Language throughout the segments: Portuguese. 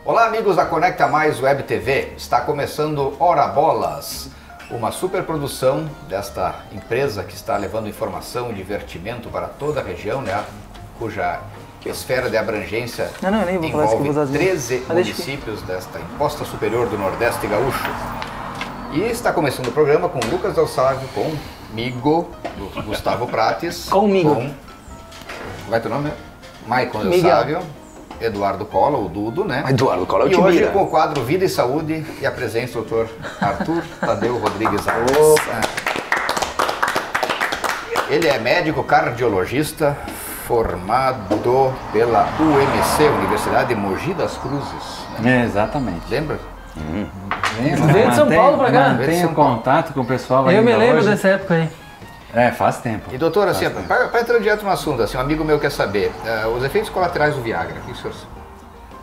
Olá amigos da Conecta Mais Web TV, está começando Ora Bolas, uma superprodução desta empresa que está levando informação e divertimento para toda a região, né? Cuja esfera de abrangência envolve 13 municípios desta encosta superior do Nordeste Gaúcho. E está começando o programa com Lucas Del Sávio, comigo, Gustavo Prates, comigo. Vai teu nome? Maicon Del Sávio, Eduardo Cola, o Dudo, né? Eduardo Cola, e hoje com o quadro Vida e Saúde e a presença do Dr. Arthur Tadeu Rodrigues Alves. Ele é médico cardiologista, formado pela UMC, Universidade de Mogi das Cruzes. Né? Veio Lembra? de São Paulo pra cá. Tenho contato com o pessoal ainda. Eu me lembro hoje. dessa época aí. É, faz tempo. E doutor, assim, para entrar direto no assunto, assim, um amigo meu quer saber, os efeitos colaterais do Viagra, o que o senhor...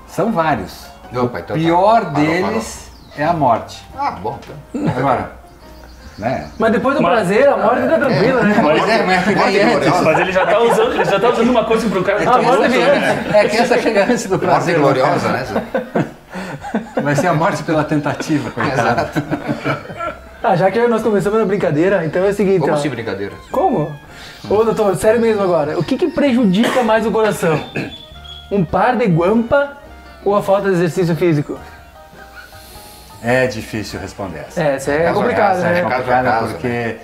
São vários. Opa, então o pior deles é a morte. Ah, bom. Então. Agora, né? Mas depois do prazer, a morte tá tranquila, né? Mas ele já tá usando uma coisa pro cara. A morte vem antes. É que essa chega antes do Morte prazer. gloriosa, né? Vai ser a morte pela tentativa, coitado. Exato. Ah, já que nós começamos na brincadeira, então é o seguinte, Como ó. assim brincadeira? Como? Ô, doutor, sério mesmo agora, o que prejudica mais o coração? Um par de guampa ou a falta de exercício físico? É difícil responder essa. Essa é Caso a complicado, caso, né? É caso a complicado caso, porque...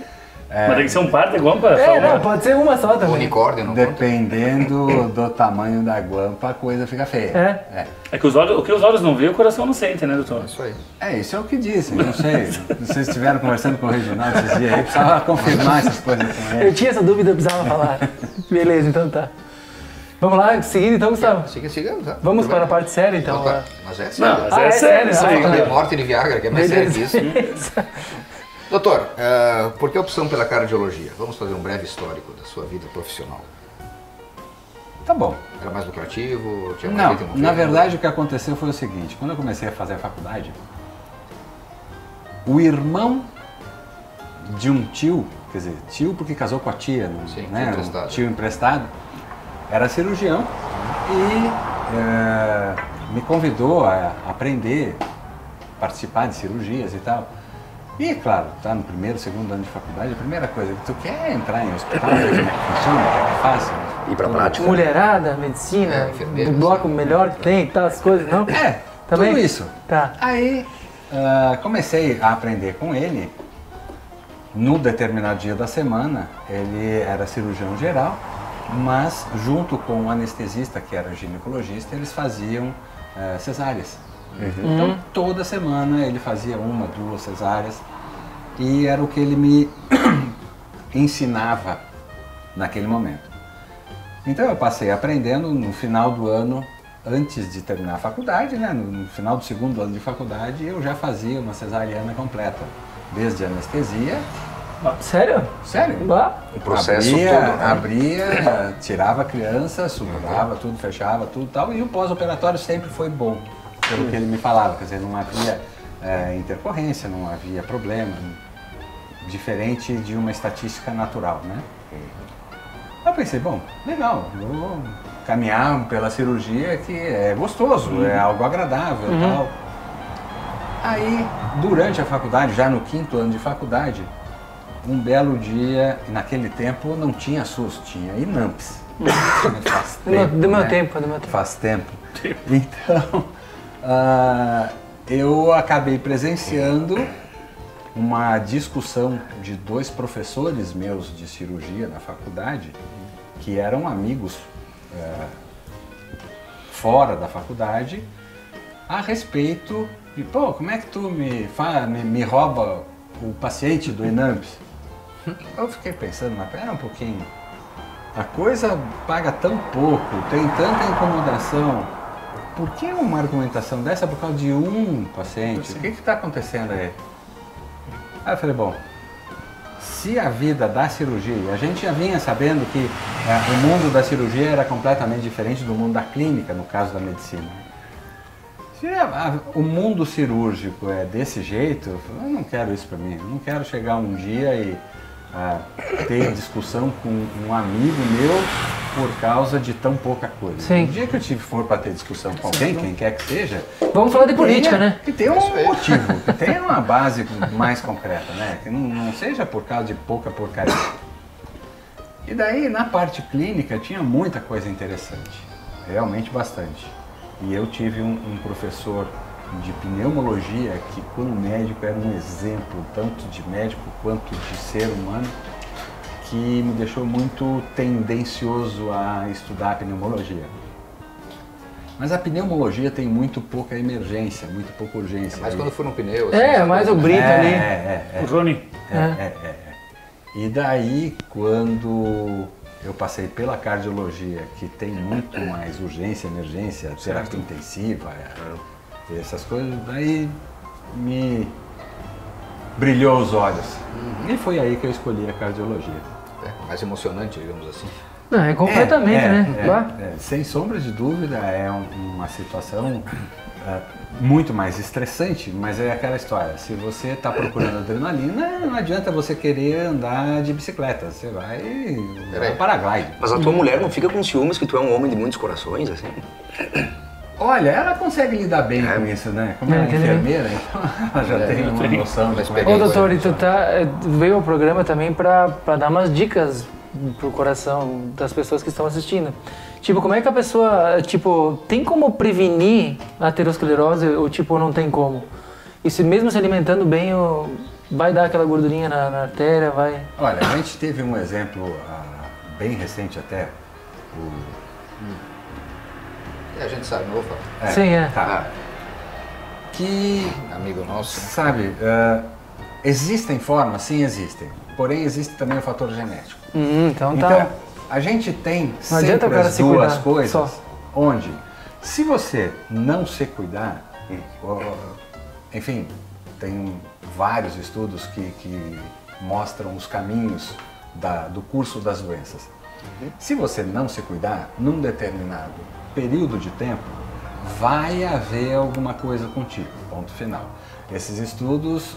Mas tem que ser um par de guampa? É, não, pode ser uma só também. Unicórnio, não conta? Dependendo do tamanho da guampa, a coisa fica feia. É que o que os olhos não veem, o coração não sente, né, doutor? Isso aí. Isso é o que dizem, não sei. Vocês estiveram conversando com o Reginaldo esses dias aí, precisava confirmar essas coisas com Eu ele. tinha essa dúvida, eu precisava falar. Beleza, então tá. Vamos lá, seguindo então, Gustavo. Sigamos, tá? Vamos Tudo para a bem. parte séria então. Opa, mas é sério. Não, mas é sério isso aí. Falta de morte de Viagra, que é mais sério que isso. Beleza. Doutor, por que a opção pela cardiologia? Vamos fazer um breve histórico da sua vida profissional. Tá bom. Era mais lucrativo? Tinha mais Não, jeito de na mover? verdade o que aconteceu foi o seguinte, quando eu comecei a fazer a faculdade, o irmão de um tio, quer dizer, tio porque casou com a tia, não, Sim, né? tio emprestado. Um tio emprestado, era cirurgião e me convidou a aprender, participar de cirurgias e tal. E, claro, tá no primeiro, segundo ano de faculdade, a primeira coisa que tu quer é entrar em hospital, ver como é que funciona, o que é que faz. Ir pra prática. Mulherada, medicina, enfermeira, do bloco melhor que tem, tá, as coisas, não? Também? Tudo isso. Tá. Aí comecei a aprender com ele. No determinado dia da semana, ele era cirurgião geral, mas junto com o anestesista, que era ginecologista, eles faziam cesáreas. Então toda semana ele fazia uma, duas cesáreas e era o que ele me ensinava naquele momento. Então eu passei aprendendo no final do ano, antes de terminar a faculdade, né? No final do segundo ano de faculdade, eu já fazia uma cesariana completa, desde anestesia. Sério? Sério? Lá? O processo abria, todo, né? abria, tirava a criança, suturava tudo, fechava tudo e tal, e o pós-operatório sempre foi bom, pelo que ele me falava, quer dizer, não havia intercorrência, não havia problema, diferente de uma estatística natural, né? Eu pensei, bom, legal, vou caminhar pela cirurgia que é gostoso, é algo agradável e tal. Aí, durante a faculdade, já no quinto ano de faculdade, um belo dia, naquele tempo não tinha SUS, tinha INAMPS. Faz Do meu né? tempo, do meu tempo. Faz tempo. Então, eu acabei presenciando uma discussão de dois professores meus de cirurgia na faculdade, que eram amigos fora da faculdade, a respeito de, pô, como é que tu me rouba o paciente do INAMPS? Eu fiquei pensando, mas pera um pouquinho, a coisa paga tão pouco, tem tanta incomodação, por que uma argumentação dessa por causa de um paciente? O que está acontecendo aí? Aí eu falei, bom, se a vida da cirurgia, a gente já vinha sabendo que o mundo da cirurgia era completamente diferente do mundo da clínica, no caso da medicina. Se o mundo cirúrgico é desse jeito, eu não quero isso para mim. Eu não quero chegar um dia e ter discussão com um amigo meu por causa de tão pouca coisa. Sim. O dia que eu for para ter discussão com alguém, quem quer que seja... Vamos falar de política, né? Que tenha um motivo, que tenha uma base mais concreta, né? Que não seja por causa de pouca porcaria. E daí, na parte clínica, tinha muita coisa interessante. Realmente bastante. E eu tive um professor de pneumologia que, como médico, era um exemplo, tanto de médico quanto de ser humano, que me deixou muito tendencioso a estudar a pneumologia. Mas a pneumologia tem muito pouca emergência, muito pouca urgência. Mas quando for um pneu... Mais o brito ali. O Rony. E daí, quando eu passei pela cardiologia, que tem muito mais urgência, emergência, terapia intensiva, essas coisas, daí me brilhou os olhos. E foi aí que eu escolhi a cardiologia. Mais emocionante, digamos assim. Não, é completamente, né? Sem sombra de dúvida, é uma situação muito mais estressante, mas é aquela história, se você está procurando adrenalina, não adianta você querer andar de bicicleta, você vai paraglide. Mas a tua mulher não fica com ciúmes que tu é um homem de muitos corações, assim? Olha, ela consegue lidar bem com isso, né? Como ela é enfermeira, então ela já tem uma noção de como é que Ô, doutor, e tu veio ao programa também para dar umas dicas pro coração das pessoas que estão assistindo. Tipo, como é que a pessoa, tipo, tem como prevenir a aterosclerose ou, tipo, não tem como? E se mesmo se alimentando bem, vai dar aquela gordurinha na artéria, vai... Olha, a gente teve um exemplo bem recente até, A gente sabe, não vou falar. Sim, Tá. Que... Amigo nosso. Sabe, existem formas? Sim, existem. Porém, existe também o fator genético. Então tá. Então, a gente tem Não adianta o sempre cara as se duas cuidar, coisas, só. onde, se você não se cuidar, enfim, tem vários estudos que mostram os caminhos do curso das doenças. Se você não se cuidar, num determinado período de tempo, vai haver alguma coisa contigo, ponto final. Esses estudos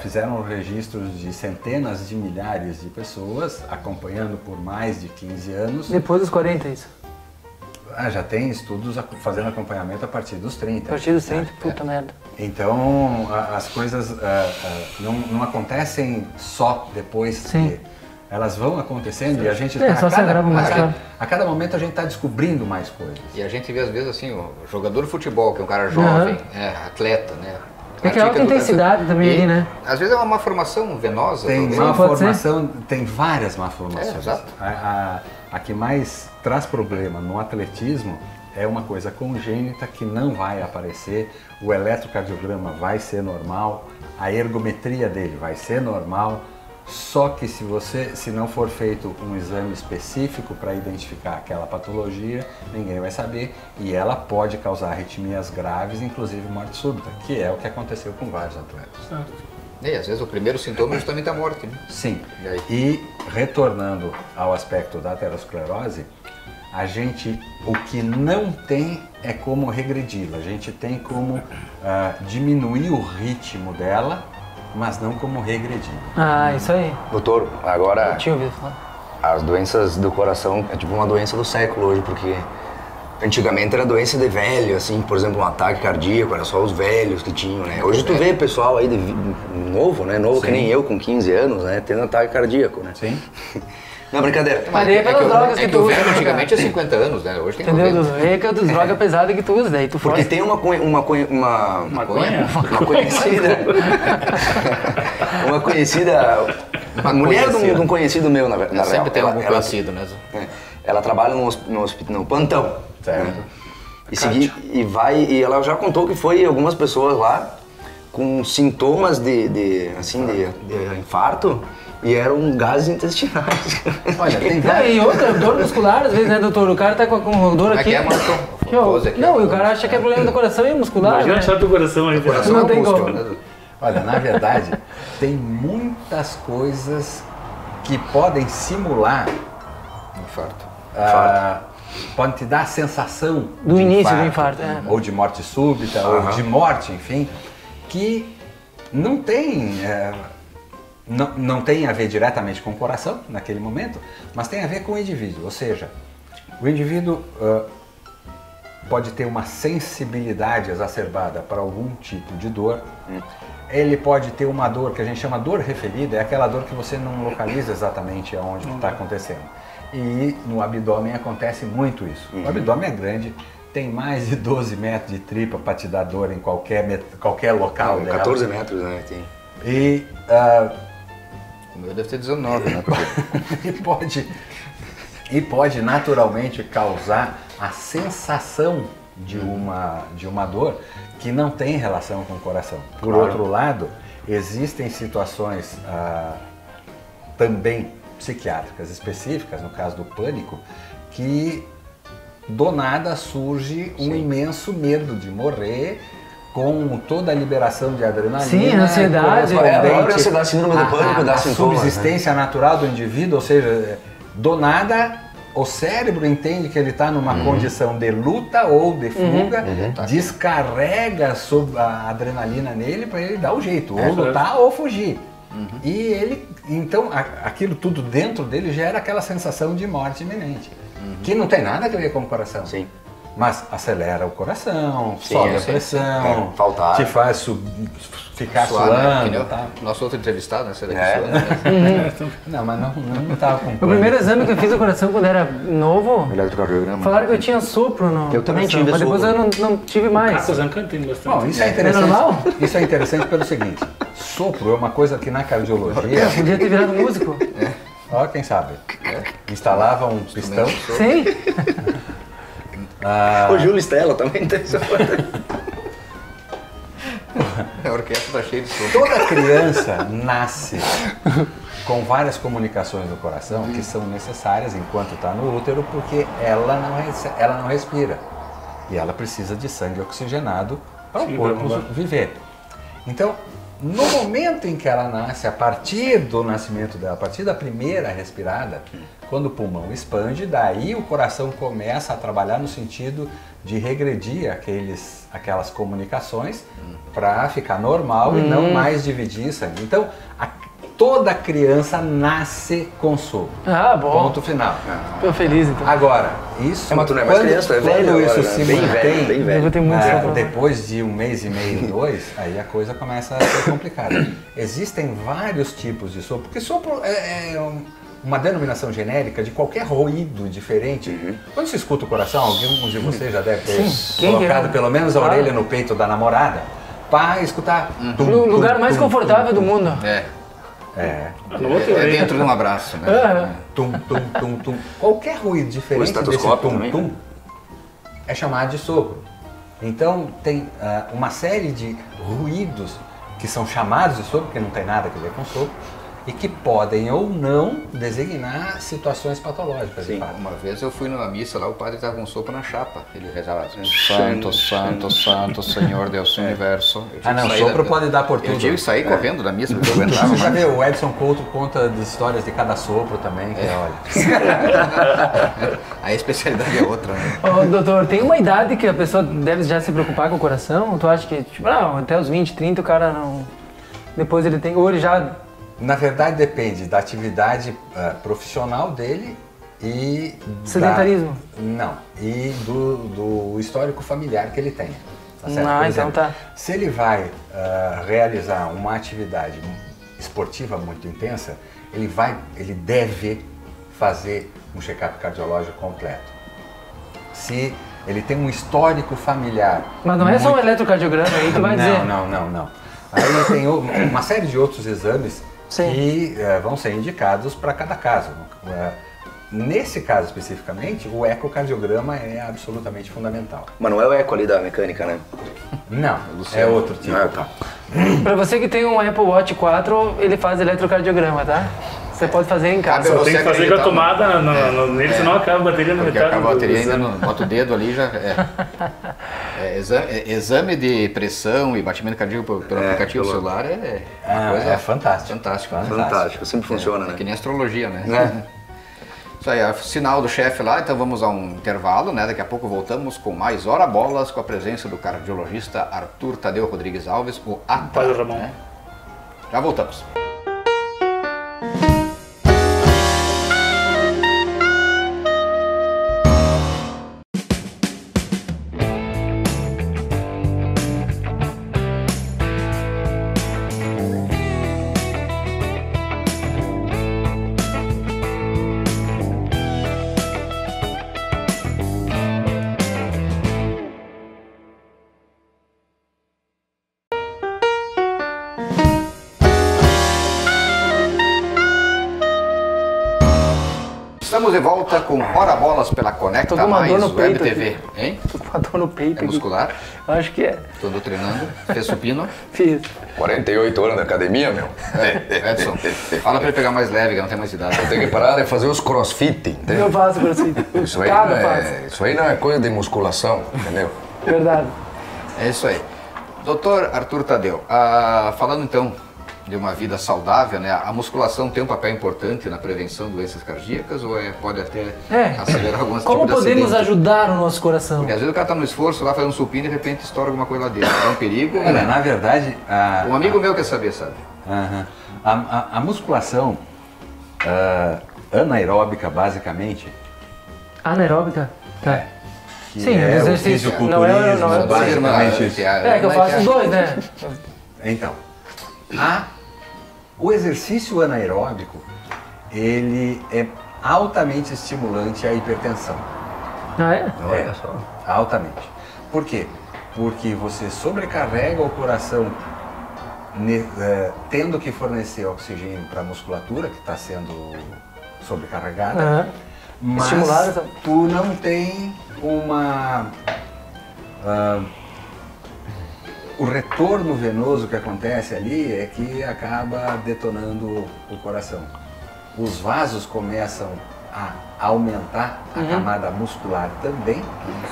fizeram registros de centenas de milhares de pessoas, acompanhando por mais de 15 anos. Depois dos 40, isso. Já tem estudos fazendo acompanhamento a partir dos 30. A partir dos 30, puta merda. Então, as coisas não acontecem só depois que elas vão acontecendo e a gente a cada momento a gente está descobrindo mais coisas. E a gente vê às vezes assim, o jogador de futebol, que é um cara jovem, atleta, né? É que é alta intensidade também ali, né? Às vezes é uma malformação venosa. Tem malformação, tem várias malformações. Exato. A que mais traz problema no atletismo é uma coisa congênita que não vai aparecer, o eletrocardiograma vai ser normal, a ergometria dele vai ser normal, só que se não for feito um exame específico para identificar aquela patologia, ninguém vai saber e ela pode causar arritmias graves, inclusive morte súbita, que é o que aconteceu com vários atletas. E às vezes o primeiro sintoma é justamente a morte, né? Sim. E retornando ao aspecto da aterosclerose, o que não tem é como regredi-la, a gente tem como diminuir o ritmo dela, mas não como regredir. Isso aí. Doutor, agora Eu tinha ouvido falar. as doenças do coração é tipo uma doença do século hoje, porque antigamente era doença de velho, assim, por exemplo, um ataque cardíaco, era só os velhos que tinham, né? Hoje tu vê pessoal aí novo, né? Novo que nem eu, com 15 anos, né? Tendo ataque cardíaco, né? Sim. Não, brincadeira. Mas é pelas drogas que tu o usa. velho antigamente é 50 anos, né? Hoje tem Entendeu? 90. É que é das drogas pesadas que tu usa, daí tu Porque foge. tem uma conhecida, uma mulher de um conhecido meu, na real. Sempre tem algum conhecido, né? Ela trabalha no plantão. Certo. E ela já contou que foi algumas pessoas lá com sintomas de infarto e eram gases intestinais. Olha, tem E outra, dor muscular, às vezes, né, doutor? O cara tá com dor aqui. Não, e o cara acha que é problema do coração e muscular. Imagina né? achar do coração aí. Coração Não é tem músculo, como. né? Olha, na verdade, tem muitas coisas que podem simular, Infarto. podem te dar a sensação Do de início do infarto, ou de morte súbita, ou de morte, enfim, que não tem, não tem a ver diretamente com o coração naquele momento, mas tem a ver com o indivíduo, ou seja, O indivíduo pode ter uma sensibilidade exacerbada para algum tipo de dor. Ele pode ter uma dor que a gente chama dor referida, é aquela dor que você não localiza exatamente aonde está acontecendo. E no abdômen acontece muito isso. O abdômen é grande, tem mais de 12 metros de tripa para te dar dor em qualquer local dela. 14 metros, né? Tem. E, O meu deve ter 19, né? e pode naturalmente causar a sensação de uma dor que não tem relação com o coração. Por outro lado, existem situações também psiquiátricas específicas, no caso do pânico, que do nada surge um imenso medo de morrer, com toda a liberação de adrenalina. Sim, ansiedade. A própria ansiedade, síndrome do pânico dá sintomas. A subsistência natural do indivíduo, ou seja, do nada o cérebro entende que ele está numa condição de luta ou de fuga, descarrega a adrenalina nele para ele dar o jeito, ou lutar ou fugir. E ele, então, aquilo tudo dentro dele gera aquela sensação de morte iminente, que não tem nada a ver com o coração. Sim. Mas acelera o coração, Sim, sobe a sim. pressão, Faltar. te faz ficar Suar, né? suando. Nosso outro entrevistado, né? Você daqui suando, né? Não, mas não estava com O primeiro exame que eu fiz do coração quando era novo, Eletrocardiograma. falaram que eu tinha sopro no Eu também coração, tive mas depois sopro. eu não tive mais. Caco Zancan tem bastante. Bom, isso é É interessante. normal? Isso é interessante pelo seguinte: sopro é uma coisa que na cardiologia, Podia ter virado músico. ó, quem sabe, instalava um pistão. Sim. O Júlio Stella também tem isso. A orquestra tá cheia de som. Toda criança nasce com várias comunicações no coração que são necessárias enquanto está no útero, porque ela não respira e ela precisa de sangue oxigenado para o corpo viver. Então, no momento em que ela nasce, a partir do nascimento dela, a partir da primeira respirada, quando o pulmão expande, daí o coração começa a trabalhar no sentido de regredir aquelas comunicações para ficar normal e não mais dividir sangue. Então, toda criança nasce com sopro. Ah, bom. Ponto final. Tô feliz então. Agora, isso... Mas tu não é mais criança, é velho quando agora, isso né? se Bem mantém... velho, bem velho. Eu tenho muito sopro. Depois de 1 mês e meio, 2, aí a coisa começa a ser complicada. Existem vários tipos de sopro, porque sopro é uma denominação genérica de qualquer ruído diferente. Quando se escuta o coração, alguns de vocês já deve ter Quem colocado que é? pelo menos a orelha no peito da namorada para escutar... O lugar mais confortável do mundo. É No outro dentro de um abraço, né? Tum, tum, tum, tum. Qualquer ruído diferente desse estetoscópio tum, também, tum né? é chamado de sopro. Então tem uma série de ruídos que são chamados de sopro, porque não tem nada a ver com sopro, e que podem ou não designar situações patológicas. de fato. Uma vez eu fui numa missa lá, o padre estava com sopa na chapa. Ele rezava assim, Santo, Santo, Santo, Senhor Deus do Universo. Eu tive Ah não, que sair sopro pode dar por tudo. Eu tive que sair correndo da missa, porque eu aguentava Você já mais. viu, o Edson Couto conta de histórias de cada sopro também, que olha. A especialidade é outra, né? Ô, doutor, tem uma idade que a pessoa deve já se preocupar com o coração? Ou tu acha que, tipo, não, até os 20, 30 o cara não... Depois ele tem... Ou ele já... Na verdade depende da atividade profissional dele e... Sedentarismo? Não, e do histórico familiar que ele tenha. Tá certo? Ah, Por então exemplo, tá. Se ele vai realizar uma atividade esportiva muito intensa, ele deve fazer um check-up cardiológico completo. Se ele tem um histórico familiar... Mas não é só um eletrocardiograma aí, tu vai dizer... Não. Aí tem uma série de outros exames Sim. que vão ser indicados para cada caso. Nesse caso especificamente, o ecocardiograma é absolutamente fundamental. Mas não é o eco ali da mecânica, né? Não, é outro tipo. Ah, tá. Pra você que tem um Apple Watch 4, ele faz eletrocardiograma, tá? Você pode fazer em casa. Cabe Só tem que Você fazer com a acreditar, tomada nele, senão acaba a bateria na Porque metade. acaba a bateria do ainda exame. não bota o dedo ali já. Exame de pressão e batimento cardíaco pelo aplicativo pelo- celular é uma coisa É fantástico. fantástica. né? Fantástico, sempre funciona, É né? que nem astrologia, né? Isso aí, é o sinal do chefe lá, então vamos a um intervalo, né? Daqui a pouco voltamos com mais Hora Bolas, com a presença do cardiologista Arthur Tadeu Rodrigues Alves, o ATRA. Padre Ramon. Né? Já voltamos. Estamos de volta com Hora Bolas pela Conecta Tô com uma Mais dor no Web peito TV. aqui. Hein? Tô com uma dor no peito É aqui. muscular? Acho que é. Tô treinando. Fez supino? Fiz. 48 anos na academia, meu. Edson, fala pra ele pegar mais leve, que não tem mais idade. Tem que parar de fazer os crossfit, entendeu? Eu faço crossfit. Isso aí, Cada não faz. é, isso aí não é coisa de musculação, entendeu? Verdade. É isso aí. Doutor Arthur Tadeu, falando então de uma vida saudável, né? A musculação tem um papel importante na prevenção de doenças cardíacas ou pode até acelerar algumas Como tipos de podemos acidente? ajudar o nosso coração? Porque às vezes o cara tá no esforço lá fazendo um supino e de repente estoura alguma coisa lá dentro. É um perigo. Olha, Né? na verdade, Um amigo meu quer saber, sabe? a musculação anaeróbica, basicamente, Anaeróbica? Tá. que Sim, é o exercício. fisiculturismo, Não é basicamente isso. É que eu faço os dois, né? Então, o exercício anaeróbico, ele é altamente estimulante à hipertensão. Ah, é? Olha só. Altamente. Por quê? Porque você sobrecarrega o coração tendo que fornecer oxigênio para a musculatura que está sendo sobrecarregada, Aham. mas Estimulada também. tu não tem o retorno venoso que acontece ali é que acaba detonando o coração. Os vasos começam a aumentar a camada muscular também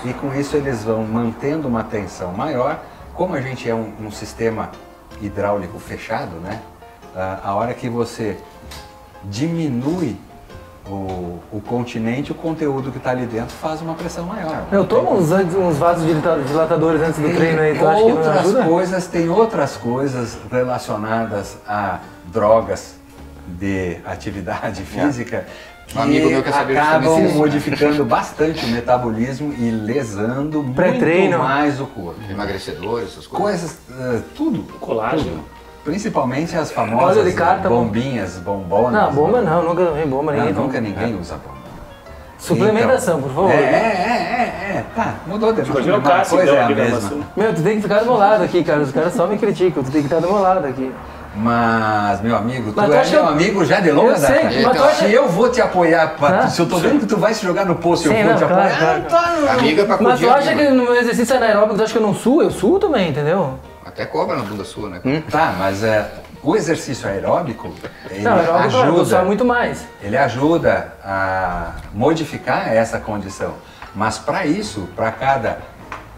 e com isso eles vão mantendo uma tensão maior. Como a gente é um sistema hidráulico fechado, né? A hora que você diminui o continente, o conteúdo que está ali dentro faz uma pressão maior. Eu tomo uns vasos dilatadores antes do treino aí, tu acha que não ajuda? Tem outras coisas relacionadas a drogas de atividade física que Um amigo meu quer saber acabam justamente isso, né? modificando bastante o metabolismo e lesando muito Pré-treino. mais o corpo. Emagrecedores, essas coisas. Coisas, tudo. Colágeno. tudo. Principalmente as Óleo famosas de carta, bombinhas, bombonas. Não, bomba não, nunca tomei bomba, Não, ninguém nunca toma. ninguém usa bomba. Suplementação, por favor. Tá, mudou de Imagina o uma Cássio, coisa então, é a aqui na mesma. Maçã. Meu, tu tem que ficar do meu lado aqui, cara. Os caras só me criticam, tu tem que estar do meu lado aqui. Mas, meu amigo, Mas tu tu é acha meu que eu- amigo já de longa Eu sei, data. mas tu acha- Se eu vou te apoiar, Hã? se eu tô vendo que tu vai se jogar no poço e eu Sim, vou não, te claro, apoiar, claro. Amiga pra Mas tu acudir acha amigo. que no meu exercício anaeróbico tu acha que eu não suo? Eu suo também, entendeu? Até cobra na bunda sua, né? Tá, mas o exercício aeróbico, ele Não, aeróbico eu vou suar ajuda, muito mais. ele ajuda a modificar essa condição. Mas para isso, para cada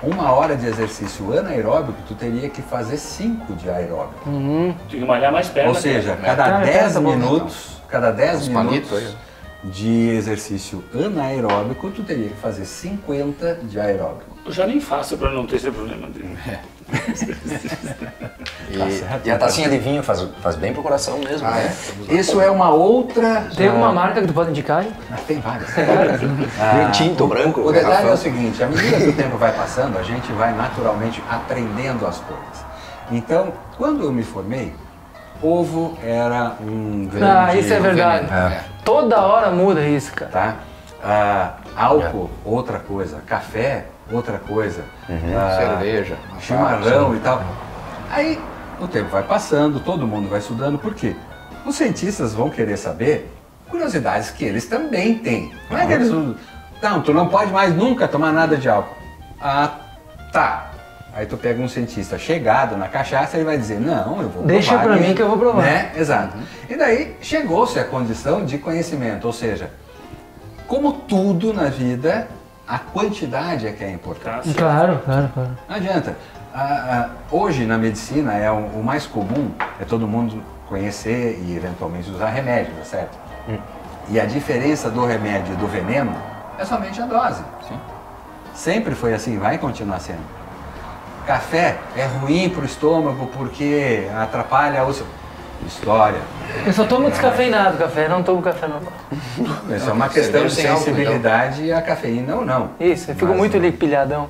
1 hora de exercício anaeróbico, tu teria que fazer 5 de aeróbico. Tem que malhar mais perna. Ou seja, cada Tá, 10 tá bom, minutos, cada 10 Os minutos palitos aí. de exercício anaeróbico, tu teria que fazer 50 de aeróbico. Eu já nem faço pra não ter esse problema dele. E a tacinha de vinho faz bem pro coração mesmo, Ah, né? é? Isso é uma outra... Tem alguma marca que tu pode indicar aí? Tem várias. Vinho tinto, branco. O detalhe é o garrafão. seguinte, à medida que o tempo vai passando, a gente vai naturalmente aprendendo as coisas. Então, quando eu me formei, ovo era um grande... Isso é verdade. É. Toda hora muda isso, cara. Tá? Álcool, outra coisa. Café, outra coisa. Cerveja. Chimarrão e tal. Aí o tempo vai passando, todo mundo vai estudando, por quê? Os cientistas vão querer saber curiosidades que eles também têm. Não é que eles... Não, tu não pode mais nunca tomar nada de álcool. Ah, tá. Aí tu pega um cientista chegado na cachaça e ele vai dizer, não, eu vou Deixa provar. pra mim que eu vou provar. Né? Exato. E daí chegou-se à condição de conhecimento, ou seja, como tudo na vida, a quantidade é que é importante. Claro. Não adianta. Hoje na medicina o mais comum é todo mundo conhecer e eventualmente usar remédio, tá certo? E a diferença do remédio e do veneno é somente a dose. Sim. Sempre foi assim, vai continuar sendo. Café é ruim para o estômago porque atrapalha o... História. Eu só tomo descafeinado café, não tomo café normal. Isso é uma questão de cerveja sem álcool, sensibilidade à cafeína ou não. Isso, eu fico Mas, muito ali pilhadão.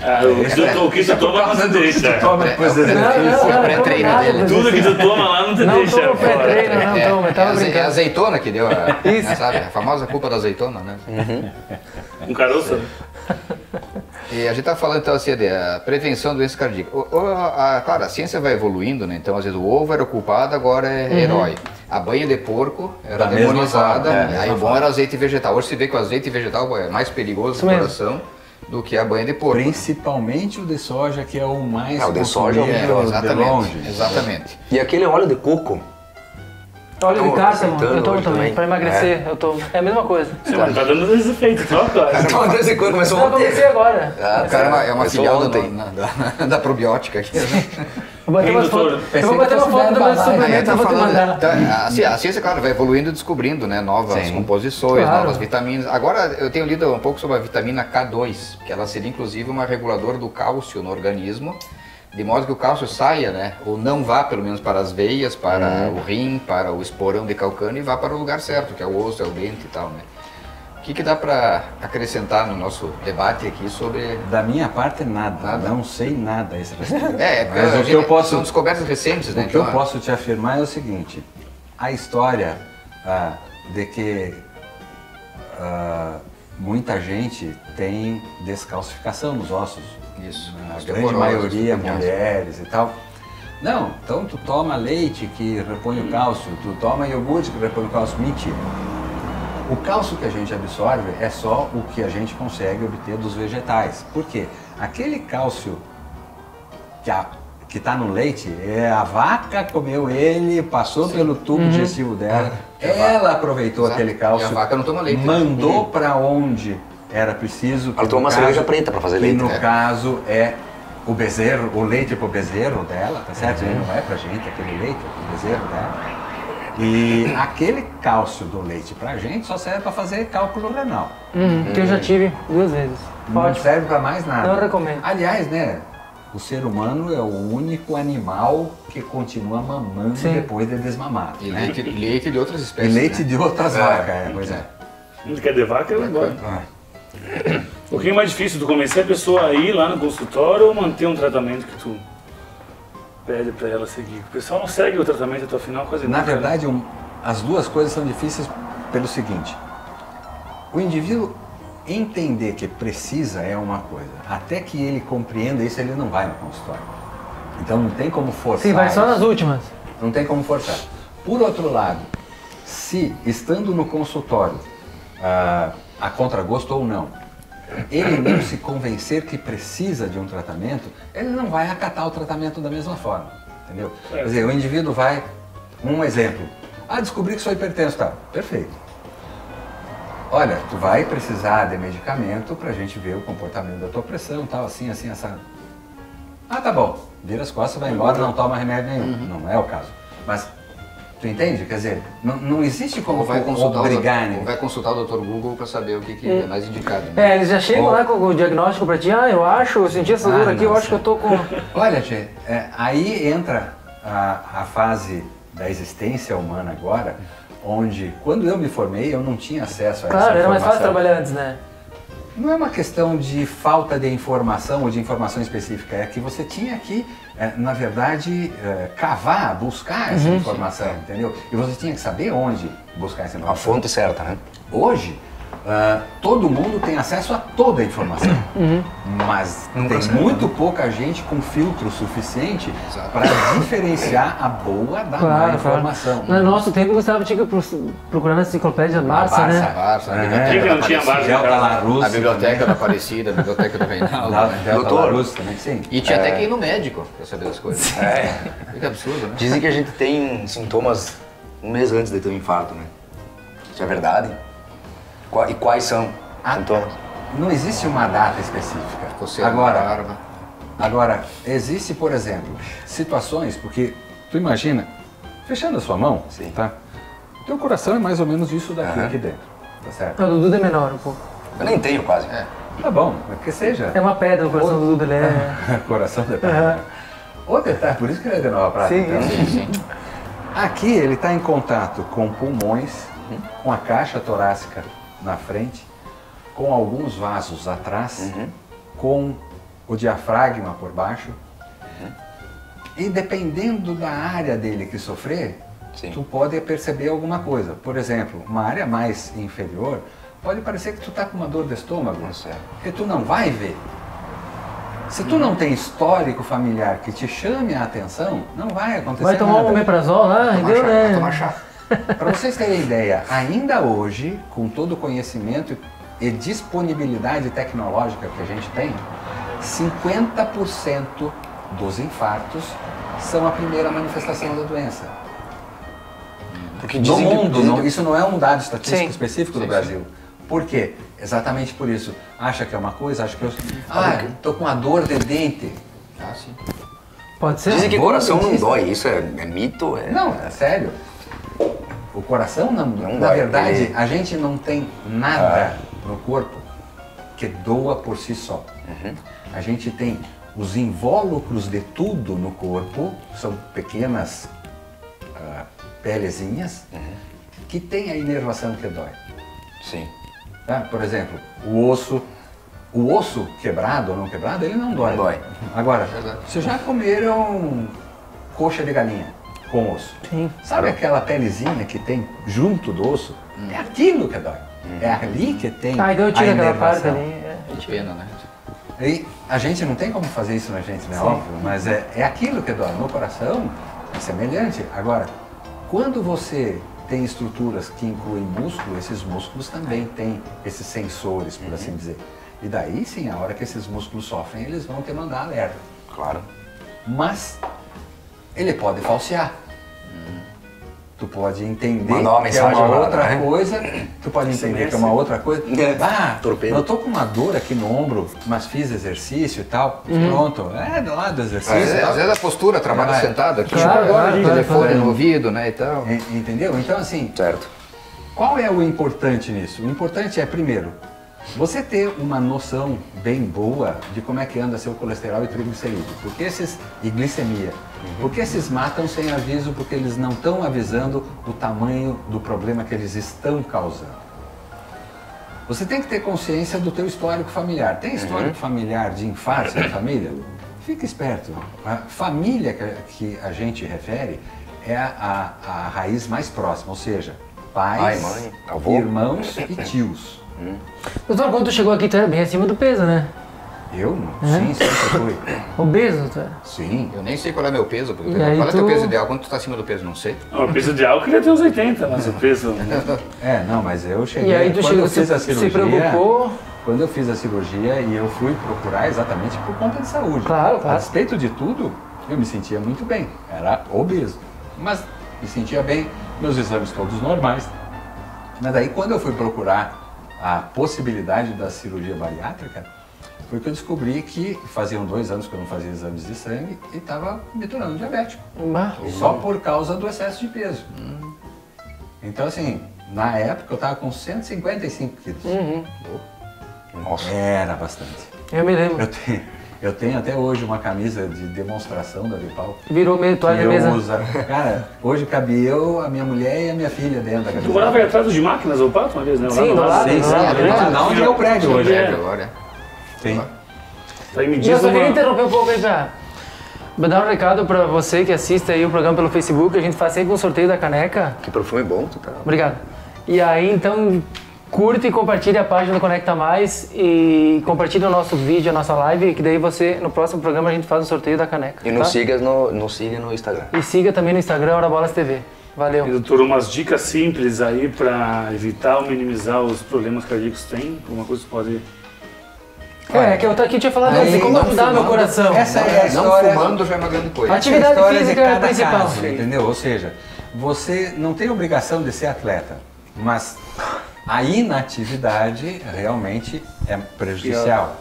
O que tu toma não te deixa. Toma depois do exercício. o pré-treino nada dele. pra Tudo que você. tu toma lá não te Não deixa. tomo fora. pré-treino, não tomo, eu tava É a brincando. azeitona que deu Isso. sabe? A famosa culpa da azeitona, né? Um caroço? E a gente tá falando então assim, de prevenção de doenças cardíacas. Claro, a ciência vai evoluindo, né? Então às vezes o ovo era o culpado, agora é herói. A banha de porco era Da mesma demonizada, forma, aí o bom era azeite vegetal. Hoje se vê que o azeite vegetal é mais perigoso no coração do que a banha de porco. Principalmente o de soja, que é o mais o de soja é o consumido melhor, de Exatamente, longe. exatamente. E aquele óleo de coco? Óleo de Tô cártamo, aceitando eu tomo hoje também, também. pra emagrecer, eu tomo. É a mesma coisa. Sim, mas tá dando esse efeito, só cara. De vez em quando começou Eu comecei agora. O cara é uma começou filial ontem. da probiótica aqui. Vou bater Hein, umas doutor? fotos. Eu vou bater uma foto do meu suplemento e vou te mandar. Então, a ciência, claro, vai evoluindo e descobrindo, né, novas Sim. composições, Claro. novas vitaminas. Agora, eu tenho lido um pouco sobre a vitamina K2, que ela seria inclusive uma reguladora do cálcio no organismo, de modo que o cálcio saia, né, ou não vá pelo menos para as veias, para o rim, para o esporão de calcânio e vá para o lugar certo, que é o osso, é o dente e tal, né. O que dá para acrescentar no nosso debate aqui sobre... Da minha parte, nada. Não sei nada a esse respeito. Mas o que eu posso... São descobertas recentes, né? O que eu posso te afirmar é o seguinte, a história de que muita gente tem descalcificação nos ossos, Isso. a grande maioria mulheres e tal. Não, então tu toma leite que repõe o cálcio, tu toma iogurte que repõe o cálcio. Mentira. O cálcio que a gente absorve é só o que a gente consegue obter dos vegetais. Por quê? Aquele cálcio que está no leite, a vaca comeu ele, passou pelo tubo digestivo dela, ela aproveitou Exato. aquele cálcio, E a vaca não toma leite, né? mandou para onde era preciso. Ela toma uma cerveja preta para fazer leite. E no né? caso é o bezerro, o leite pro bezerro dela, tá certo? Ele não é pra gente, aquele leite é pro bezerro dela. E aquele cálcio do leite pra gente só serve para fazer cálculo renal. Que eu já tive 2 vezes. Não Pode. serve para mais nada. Não recomendo. Aliás, né? O ser humano é o único animal que continua mamando Sim. depois de desmamado. E Né? leite de outras E espécies. leite né? de outras vacas, pois é. Não quer de vaca, eu vou embora. Um pouquinho mais difícil tu convencer a pessoa a ir lá no consultório ou manter um tratamento que tu pede pra ela seguir. O pessoal não segue o tratamento, tu afinal quase Na nunca, né? verdade, as duas coisas são difíceis pelo seguinte. O indivíduo entender que precisa é uma coisa. Até que ele compreenda isso, ele não vai no consultório. Então não tem como forçar. Sim, vai só isso. nas últimas. Não tem como forçar. Por outro lado, se estando no consultório, a contragosto ou não, ele não se convencer que precisa de um tratamento, ele não vai acatar o tratamento da mesma forma, entendeu? Quer dizer, o indivíduo vai, um exemplo, descobri que sou hipertenso, tá, perfeito. Olha, tu vai precisar de medicamento pra gente ver o comportamento da tua pressão, tal, assim, assim, assado. Tá bom, vira as costas, vai embora, não toma remédio nenhum, não é o caso. Mas, tu entende? Quer dizer, não existe como Ou vai consultar obrigar, ou né? vai consultar o Dr. Google para saber o que é mais indicado. Né? Eles já chegam lá com o diagnóstico pra ti, eu senti essa dor aqui, eu acho que eu tô com... Olha, Tchê, aí entra a fase da existência humana agora, onde, quando eu me formei, eu não tinha acesso a essa Claro, era mais fácil informação. trabalhar antes, né? Não é uma questão de falta de informação ou de informação específica, é que você tinha que, na verdade, cavar, buscar essa informação, entendeu? E você tinha que saber onde buscar essa A informação. fonte certa, né? Hoje, todo mundo tem acesso a toda a informação, mas tem muito pouca gente com filtro suficiente para diferenciar a boa da má informação. No nosso tempo, Gustavo tinha que procurar na enciclopédia Barça, né? Barça, a Quem biblioteca que da não tinha Aparecida, Barça? Delta Larus, a biblioteca da Aparecida, a biblioteca do Reinaldo. né? Delta Doutor. Larus também, sim. E tinha até que ir no médico para saber das coisas. Que absurdo, né? Dizem que a gente tem sintomas um mês antes de ter um infarto, né? Isso é verdade? E quais são os sintomas? Não existe uma data específica. Coceira na barba. Agora, existe, por exemplo, situações, porque tu imagina, fechando a sua mão, Sim. tá? O teu coração é mais ou menos isso daqui aqui dentro, tá certo? O Dudu é menor um pouco. Eu nem tenho quase. Tá bom, mas que seja. É uma pedra o coração do Dudu, ele é... Coração de pedra. Outro detalhe, por isso que ele é de Nova Prata. Sim. então. Aqui ele está em contato com pulmões, com a caixa torácica na frente, com alguns vasos atrás, com o diafragma por baixo. E dependendo da área dele que sofrer, Sim. tu pode perceber alguma coisa. Por exemplo, uma área mais inferior, pode parecer que tu está com uma dor de estômago, Nossa, é. que tu não vai ver. Se tu não tem histórico familiar que te chame a atenção, não vai acontecer Vai tomar um nada. omeprazol lá e Tomar deu, chá, né? tomar chá. Para vocês terem ideia, ainda hoje, com todo o conhecimento e disponibilidade tecnológica que a gente tem, 50% dos infartos são a primeira manifestação da doença. Porque No dizem que- mundo, isso não é um dado estatístico Sim. específico do Brasil. Por quê? Exatamente por isso. Acha que é uma coisa, acha que eu... Ah, tô com uma dor de dente. Ah, sim. Pode ser? Dizem que coração não dentista. dói, isso é mito? Não, é sério. O coração, Não na dói, verdade, ele- a gente não tem nada no corpo que doa por si só. A gente tem os invólucros de tudo no corpo, são pequenas pelezinhas, que tem a inervação que dói. Sim. Tá? Por exemplo, o osso quebrado ou não quebrado, ele não dói. Não dói. Agora, Verdade. vocês já comeram coxa de galinha com osso? Sim. Sabe aquela pelezinha que tem junto do osso? É aquilo que dói. É ali que tem Ah, então eu tiro a aquela parte inervação. ali. É. Que pena, né? E a gente não tem como fazer isso na gente, né? Óbvio, mas é aquilo que dói. No coração é semelhante. Agora, quando você tem estruturas que incluem músculo, esses músculos também têm esses sensores, por assim dizer. E daí sim, a hora que esses músculos sofrem, eles vão te mandar alerta. Claro. Mas ele pode falsear. Tu pode entender Mandar uma que é uma mensagem lá, outra né? coisa, tu pode entender que é uma outra coisa. Ah, Torpedo. eu tô com uma dor aqui no ombro, mas fiz exercício e tal. Pronto, é do lado do exercício Às e vezes, tal. às vezes a postura, trabalho Vai. sentado aqui, Claro, claro, telefone claro. no ouvido, né, e tal. Entendeu? Então assim, Certo. qual é o importante nisso? O importante é, primeiro, você ter uma noção bem boa de como é que anda seu colesterol e triglicerídeo. Porque esses, e glicemia. Porque esses matam sem aviso, porque eles não estão avisando o tamanho do problema que eles estão causando. Você tem que ter consciência do teu histórico familiar. Tem histórico familiar de infarto na família? Fica esperto. A família que a gente refere é a raiz mais próxima, ou seja, pais, Pai, mãe, avô. irmãos e tios. Doutor, quando tu chegou aqui, tu era bem acima do peso, né? Eu? Sim, sempre fui. Obeso, tu era. Sim. Eu nem sei qual é meu peso, porque E aí qual é teu tu- peso ideal? Quando tu tá acima do peso, não sei. Não, o peso ideal eu queria ter uns 80, mas o peso... É, não, mas eu cheguei. E aí tu quando chegou, eu fiz a se cirurgia, preocupou. Quando eu fiz a cirurgia e eu fui procurar exatamente por conta de saúde. Claro, claro. A despeito de tudo, eu me sentia muito bem. Era obeso. Mas me sentia bem, meus exames todos normais. Mas daí quando eu fui procurar a possibilidade da cirurgia bariátrica, foi que eu descobri que faziam 2 anos que eu não fazia exames de sangue e estava me tornando diabético. Bah. Só por causa do excesso de peso. Então assim, na época eu estava com 155 quilos. Nossa. Era bastante. Eu me lembro. Eu tenho até hoje uma camisa de demonstração da Vipal. Virou meio Que toalha eu mesa. uso. Cara, hoje cabe eu, a minha mulher e a minha filha dentro da Tu camisa. morava aí atrás de máquinas ou pato uma vez, né? Sim, do lado, Sim, do sim, lado, ali do lado. na onde é o prédio hoje. É. Agora, Sim. Aí me E eu diz só queria uma... interromper um pouco aí pra dar um recado pra você que assiste aí o programa pelo Facebook. A gente faz sempre um sorteio da caneca. Que perfume bom, tu tá. Obrigado. E aí, então, curte e compartilhe a página do Conecta Mais e compartilhe o nosso vídeo, a nossa live, que daí você, no próximo programa, a gente faz o sorteio da caneca. E tá? nos siga no Instagram. E siga também no Instagram, Hora Bolas TV. Valeu. E, doutor, umas dicas simples aí pra evitar ou minimizar os problemas cardíacos que tem? Alguma coisa que pode... Que eu aqui tinha falado Aí, assim, como não ajudar meu fumando, coração. Essa é a não história. fumando já é uma grande coisa. Atividade Essa é a história física de é a cada principal. caso, entendeu? Ou seja, você não tem obrigação de ser atleta, mas a inatividade realmente é prejudicial.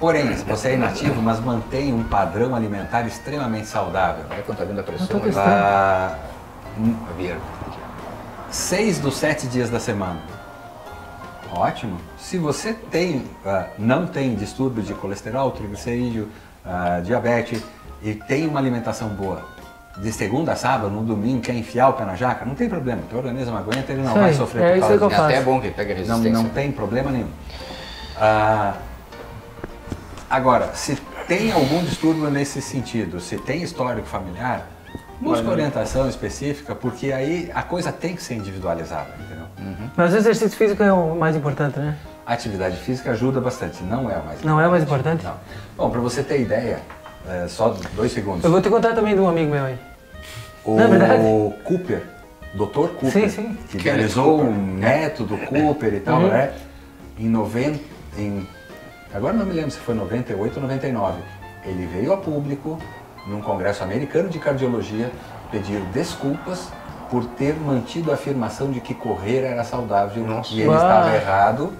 Porém, se você é inativo, mas mantém um padrão alimentar extremamente saudável, Olha quanto tá vindo a pressão. tô aí. testando. Javier. 6 dos 7 dias da semana. Ótimo. Se você tem, não tem distúrbio de colesterol, triglicerídeo, diabetes e tem uma alimentação boa, de segunda a sábado, no domingo, quer enfiar o pé na jaca, não tem problema. O teu organismo aguenta, ele não Isso vai aí, sofrer é por isso causa que eu disso. É até faço. bom que pega Não, resistência. não tem problema nenhum. Agora, se tem algum distúrbio nesse sentido, se tem histórico familiar, busca orientação específica, porque aí a coisa tem que ser individualizada, entendeu? Mas o exercício físico é o mais importante, né? A atividade física ajuda bastante, não é o mais Não é o mais importante? Não. Bom, para você ter ideia, só 2 segundos. Eu vou te contar também de um amigo meu aí. O Não é verdade? Cooper, Dr. Cooper, Sim, sim. que Kenneth realizou Cooper. um método Cooper e tal, né? Agora não me lembro se foi 98 ou 99. Ele veio a público, num congresso americano de cardiologia, pedir desculpas por ter mantido a afirmação de que correr era saudável e ele estava errado.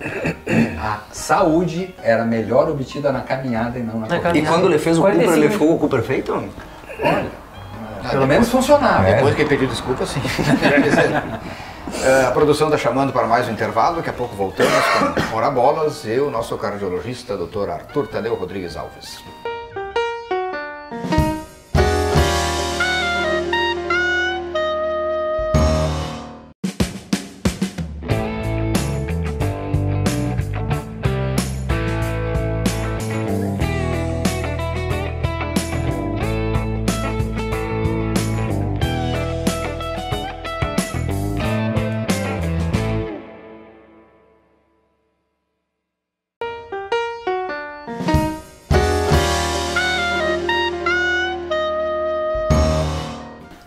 A saúde era melhor obtida na caminhada e não na corrida. E quando ele fez o 45 Cooper, ele ficou com o Cooper feito? Olha, pelo menos funcionava. Depois que ele pediu desculpa, sim. A produção está chamando para mais um intervalo, daqui a pouco voltamos com Ora Bolas e o nosso cardiologista, Dr. Arthur Tadeu Rodrigues Alves.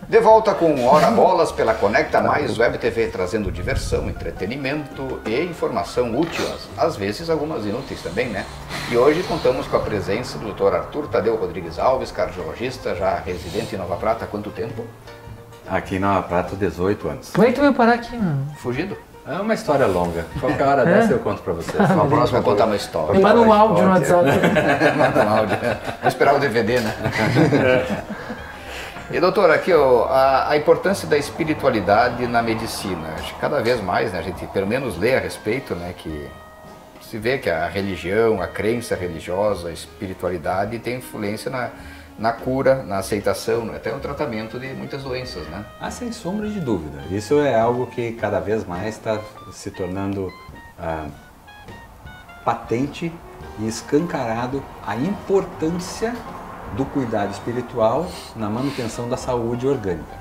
De volta com Ora Bolas pela Conecta Mais Web TV, trazendo diversão, entretenimento e informação útil, às vezes algumas inúteis também, né? E hoje contamos com a presença do Dr. Arthur Tadeu Rodrigues Alves, cardiologista, já residente em Nova Prata há quanto tempo? Aqui em Nova Prata, 18 anos. Como é que tu veio parar aqui, mano? Fugido? É uma história longa. Qualquer hora dessa eu conto pra vocês. Na próxima vai contar uma história. Me manda um áudio no WhatsApp. Manda um áudio. Vamos esperar o DVD, né? E doutor, aqui ó, a importância da espiritualidade na medicina. Acho que cada vez mais, né, a gente pelo menos lê a respeito, né, que se vê que a religião, a crença religiosa, a espiritualidade tem influência na cura, na aceitação, até no tratamento de muitas doenças, né? Ah, sem sombra de dúvida. Isso é algo que cada vez mais está se tornando patente e escancarado a importância do cuidado espiritual na manutenção da saúde orgânica.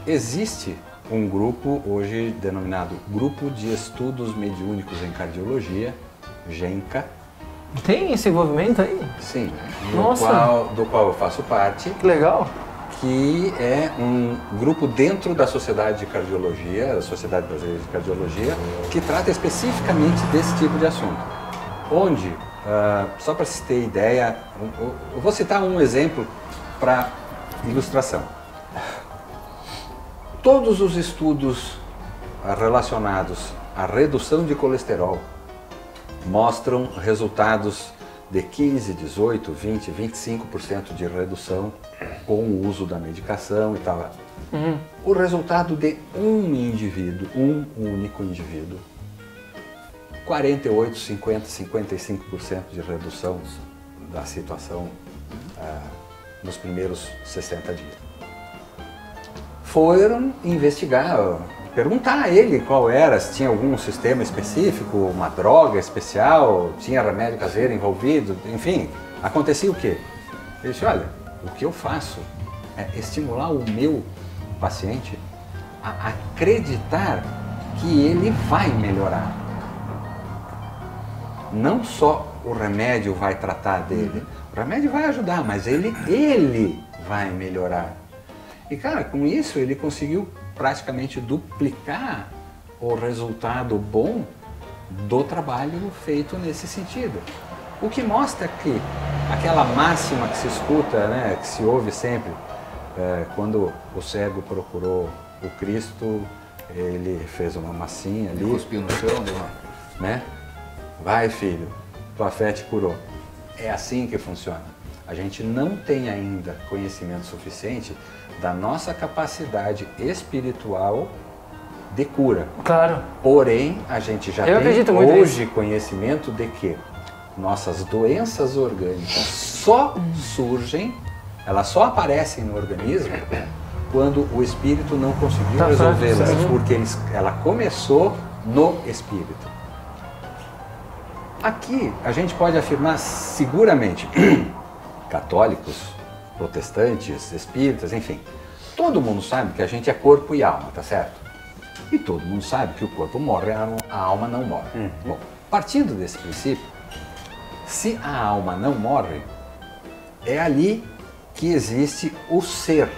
Existe um grupo hoje denominado Grupo de Estudos Mediúnicos em Cardiologia, GENCA. Tem esse envolvimento aí? Sim, Nossa. do qual eu faço parte, Que legal. que é um grupo dentro da Sociedade de Cardiologia, a Sociedade Brasileira de Cardiologia, que trata especificamente desse tipo de assunto. Onde, só para se ter ideia, eu vou citar um exemplo para ilustração. Todos os estudos relacionados à redução de colesterol mostram resultados de 15, 18, 20, 25% de redução com o uso da medicação e tal. O resultado de um indivíduo, um único indivíduo, 48, 50, 55% de redução da situação nos primeiros 60 dias. Foram investigar, perguntar a ele qual era, se tinha algum sistema específico, uma droga especial, tinha remédio caseiro envolvido, enfim, acontecia o quê? Ele disse, olha, o que eu faço é estimular o meu paciente a acreditar que ele vai melhorar. Não só o remédio vai tratar dele, o remédio vai ajudar, mas ele vai melhorar. E cara, com isso ele conseguiu praticamente duplicar o resultado bom do trabalho feito nesse sentido. O que mostra que aquela máxima que se escuta, né, que se ouve sempre, quando o cego procurou o Cristo, ele fez uma massinha ali. Ele cuspiu no chão, deu uma... né? Vai, filho, tua fé te curou. É assim que funciona. A gente não tem ainda conhecimento suficiente da nossa capacidade espiritual de cura. Claro. Porém, a gente já Eu tem acredito muito hoje conhecimento de que nossas doenças orgânicas só surgem, elas só aparecem no organismo quando o espírito não conseguiu Tá resolvê-las, certo. porque ela começou no espírito. Aqui a gente pode afirmar seguramente, católicos, protestantes, espíritas, enfim, todo mundo sabe que a gente é corpo e alma, tá certo? E todo mundo sabe que o corpo morre, a alma não morre. Bom, partindo desse princípio, se a alma não morre, é ali que existe o ser.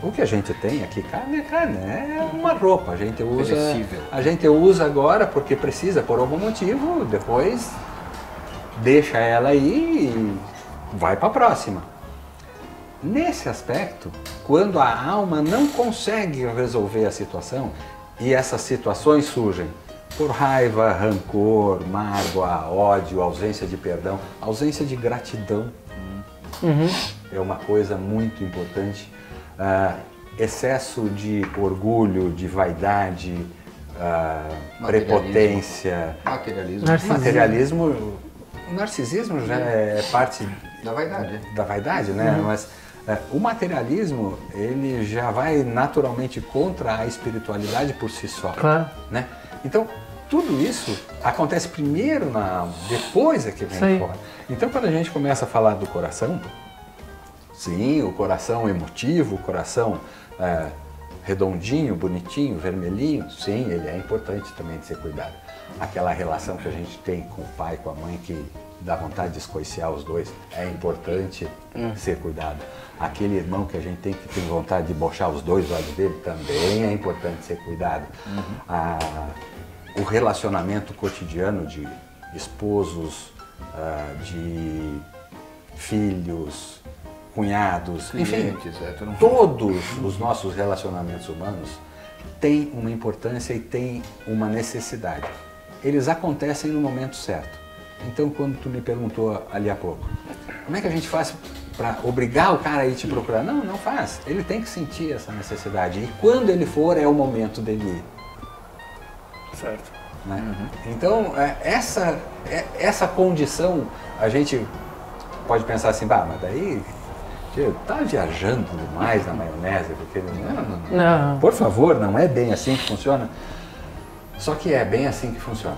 O que a gente tem aqui, carne é uma roupa. Perecível. A gente usa agora porque precisa por algum motivo, depois deixa ela aí e vai para a próxima. Nesse aspecto, quando a alma não consegue resolver a situação e essas situações surgem por raiva, rancor, mágoa, ódio, ausência de perdão, ausência de gratidão, é uma coisa muito importante. Excesso de orgulho, de vaidade, prepotência, materialismo. O narcisismo já é parte da vaidade, né? Mas o materialismo, ele já vai naturalmente contra a espiritualidade por si só. Claro. Né? Então, tudo isso acontece primeiro na alma, depois é que vem fora. Então, quando a gente começa a falar do coração, sim, o coração emotivo, o coração redondinho, bonitinho, vermelhinho, sim, ele é importante também de ser cuidado. Aquela relação que a gente tem com o pai, com a mãe, que dá vontade de escoiciar os dois, é importante ser cuidado. Aquele irmão que a gente tem vontade de bochar os dois lados dele, também é importante ser cuidado. O relacionamento cotidiano de esposos, de filhos, cunhados, Clientes, enfim, todos os nossos relacionamentos humanos têm uma importância e têm uma necessidade. Eles acontecem no momento certo. Então, quando tu me perguntou ali há pouco, como é que a gente faz para obrigar o cara a ir te procurar? Não faz. Ele tem que sentir essa necessidade. E quando ele for, é o momento dele ir. Certo. Né? Então, essa condição, a gente pode pensar assim, mas daí tá viajando demais na maionese, porque Não. por favor, não é bem assim que funciona. Só que é bem assim que funciona.